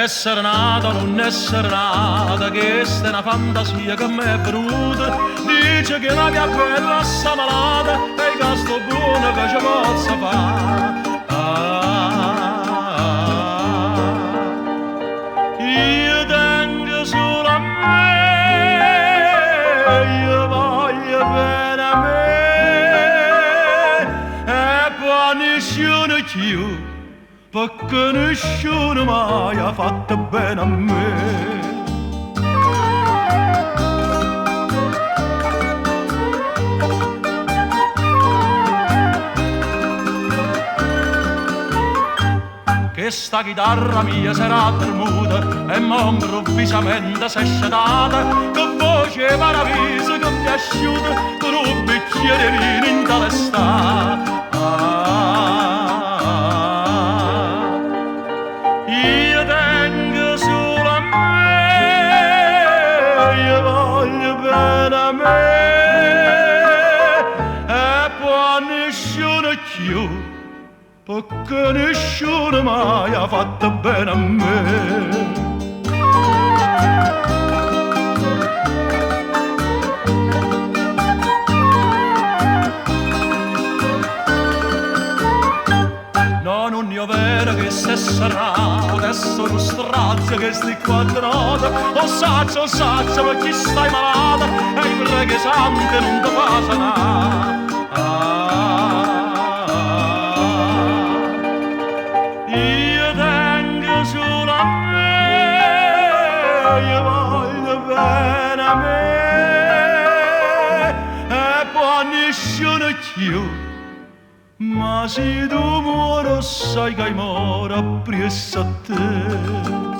Essere nata o non essere nata, questa è una fantasia che mi è venuta. Dice che la mia bella sta malata e il casto buono che ci possa fare. Io tengo solo a me, io voglio bene a me e poi nessuno più, perché nessuno mai ha fatto bene a me. Che sta chitarra mia sarà dormuta e mo' improvvisamente s'è sciatata, che voce paravisa che mi asciuta con un bicchiere di vino in tale io tengo solo a me, io voglio bene a me e poi nessuno più, perché nessuno mai ha fatto bene a me. No, non io vero che se sarà, adesso uno strazio che sti quattro note. O saccio, per chi stai malata e i preghi santi non ti passano. Io tengo solo a me, io voglio bene a me e poi nessuno più. Ma se tu muori sai che muore appresso a te.